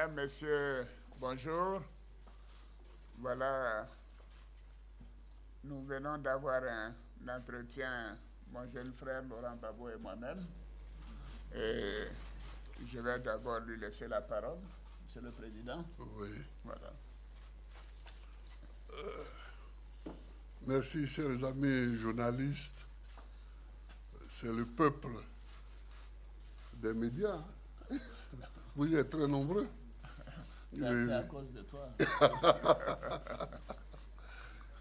Mesdames, Messieurs, bonjour. Voilà, nous venons d'avoir un entretien, mon jeune frère Laurent Gbagbo et moi-même. Et je vais d'abord lui laisser la parole, Monsieur le Président. Oui. Voilà. Merci, chers amis journalistes. C'est le peuple des médias. Vous êtes très nombreux. C'est à cause de toi.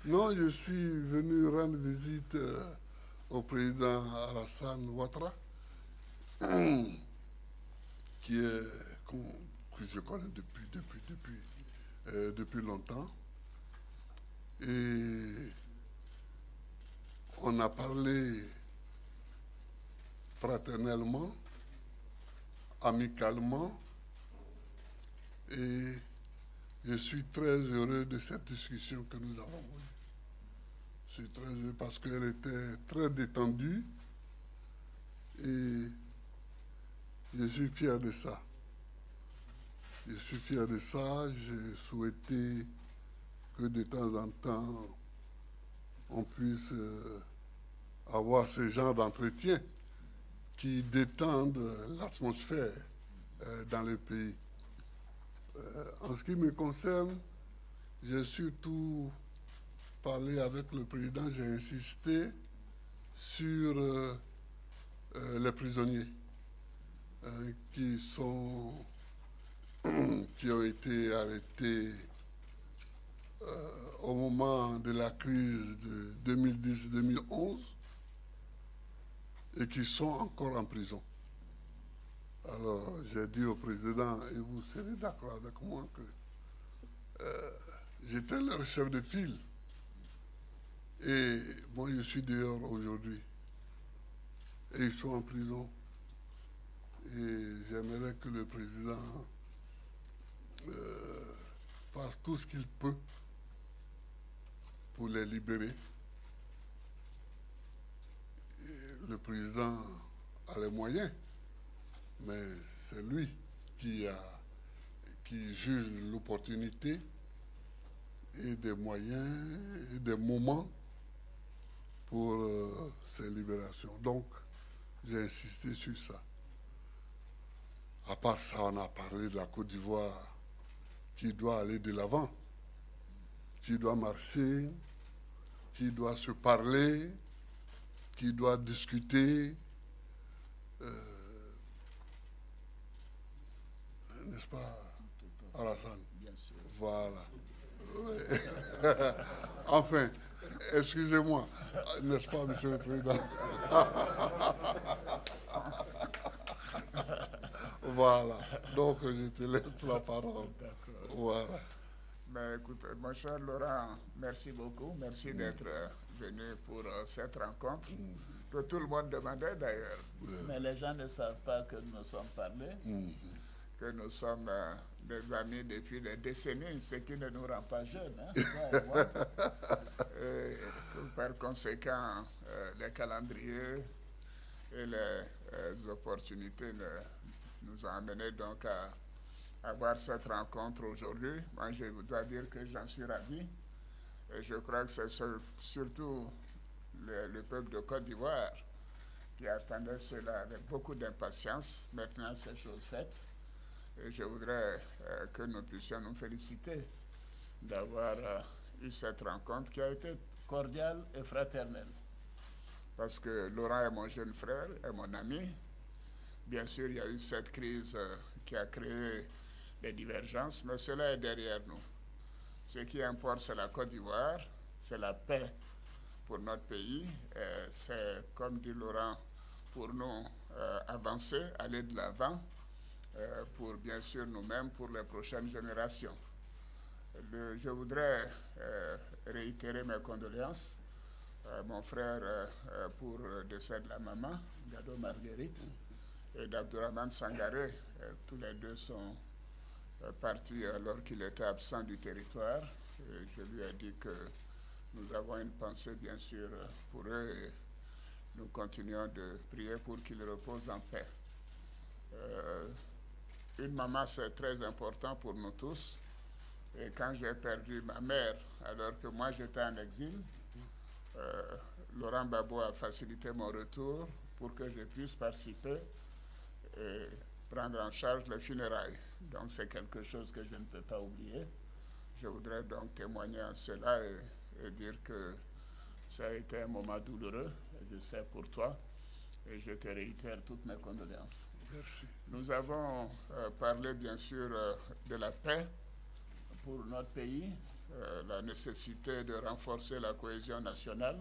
Non, je suis venu rendre visite au président Alassane Ouattara, que je connais depuis longtemps. Et on a parlé fraternellement, amicalement, et je suis très heureux de cette discussion que nous avons eue. Je suis très heureux parce qu'elle était très détendue et je suis fier de ça. Je suis fier de ça. J'ai souhaité que de temps en temps, on puisse avoir ce genre d'entretien qui détendent l'atmosphère dans le pays. En ce qui me concerne, j'ai surtout parlé avec le président, j'ai insisté sur les prisonniers qui ont été arrêtés au moment de la crise de 2010-2011 et qui sont encore en prison. Alors, j'ai dit au président, et vous serez d'accord avec moi, que j'étais leur chef de file. Et moi, je suis dehors aujourd'hui. Et ils sont en prison. Et j'aimerais que le président fasse tout ce qu'il peut pour les libérer. Et le président a les moyens, mais c'est lui qui juge l'opportunité et des moyens et des moments pour ces libérations. Donc, j'ai insisté sur ça. À part ça, on a parlé de la Côte d'Ivoire qui doit aller de l'avant, qui doit marcher, qui doit se parler, qui doit discuter. N'est-ce pas, Alassane? Bien sûr. Voilà. Oui. Enfin, excusez-moi, n'est-ce pas, Monsieur le Président? Voilà. Donc, je te laisse la parole. D'accord. Voilà. Mais écoute, mon cher Laurent, merci beaucoup. Merci d'être venu pour cette rencontre que tout le monde demandait d'ailleurs. Mais les gens ne savent pas que nous nous sommes parlé, que nous sommes des amis depuis des décennies, ce qui ne nous rend pas jeunes. Hein, toi et moi. Par conséquent, les calendriers et les opportunités nous ont amenés donc à avoir cette rencontre aujourd'hui. Moi, je dois dire que j'en suis ravi. Et je crois que c'est surtout le peuple de Côte d'Ivoire qui attendait cela avec beaucoup d'impatience. Maintenant, c'est chose faite. Et je voudrais que nous puissions nous féliciter d'avoir eu cette rencontre qui a été cordiale et fraternelle. Parce que Laurent est mon jeune frère, est mon ami. Bien sûr, il y a eu cette crise qui a créé des divergences, mais cela est derrière nous. Ce qui importe, c'est la Côte d'Ivoire, c'est la paix pour notre pays. C'est, comme dit Laurent, pour nous avancer, aller de l'avant, pour bien sûr nous-mêmes, pour les prochaines générations. Je voudrais réitérer mes condoléances à mon frère pour le décès de la maman, Gado Marguerite, et d'Abdourahmane Sangaré. Tous les deux sont partis alors qu'il était absent du territoire. Et je lui ai dit que nous avons une pensée bien sûr pour eux et nous continuons de prier pour qu'ils reposent en paix. une maman, c'est très important pour nous tous. Et quand j'ai perdu ma mère, alors que moi j'étais en exil, Laurent Gbagbo a facilité mon retour pour que je puisse participer et prendre en charge les funérailles. Donc c'est quelque chose que je ne peux pas oublier. Je voudrais donc témoigner en cela et dire que ça a été un moment douloureux, je sais pour toi, et je te réitère toutes mes condoléances. Merci. Nous avons parlé bien sûr de la paix pour notre pays, la nécessité de renforcer la cohésion nationale,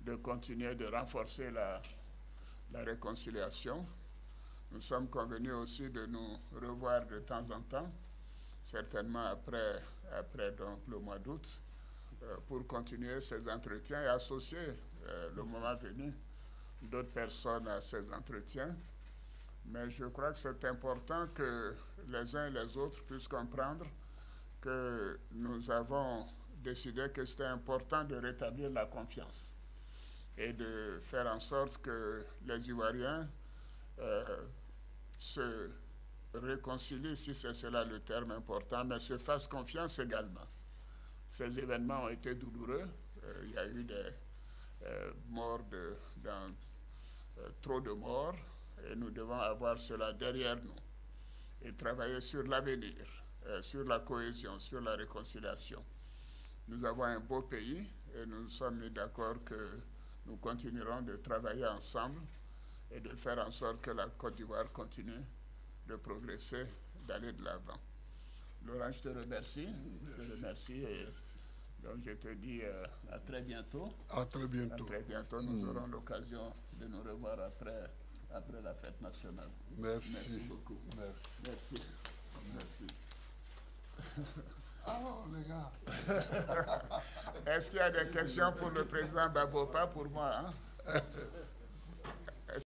de continuer de renforcer la réconciliation. Nous sommes convenus aussi de nous revoir de temps en temps, certainement après donc, le mois d'août, pour continuer ces entretiens et associer le moment venu d'autres personnes à ces entretiens. Mais je crois que c'est important que les uns et les autres puissent comprendre que nous avons décidé que c'était important de rétablir la confiance et de faire en sorte que les Ivoiriens se réconcilient, si c'est cela le terme important, mais se fassent confiance également. Ces événements ont été douloureux. Il y a eu des morts, trop de morts, et nous devons avoir cela derrière nous et travailler sur l'avenir, sur la cohésion, sur la réconciliation. Nous avons un beau pays et nous sommes mis d'accord que nous continuerons de travailler ensemble et de faire en sorte que la Côte d'Ivoire continue de progresser, d'aller de l'avant. Laurent, je te remercie. Je te remercie et donc je te dis à très bientôt. À très bientôt. À très bientôt. Nous aurons l'occasion de nous revoir après la fête nationale. Merci. Merci beaucoup. Merci. Merci. Alors, les gars. Est-ce qu'il y a des questions pour le président Gbagbo? Pas pour moi, hein?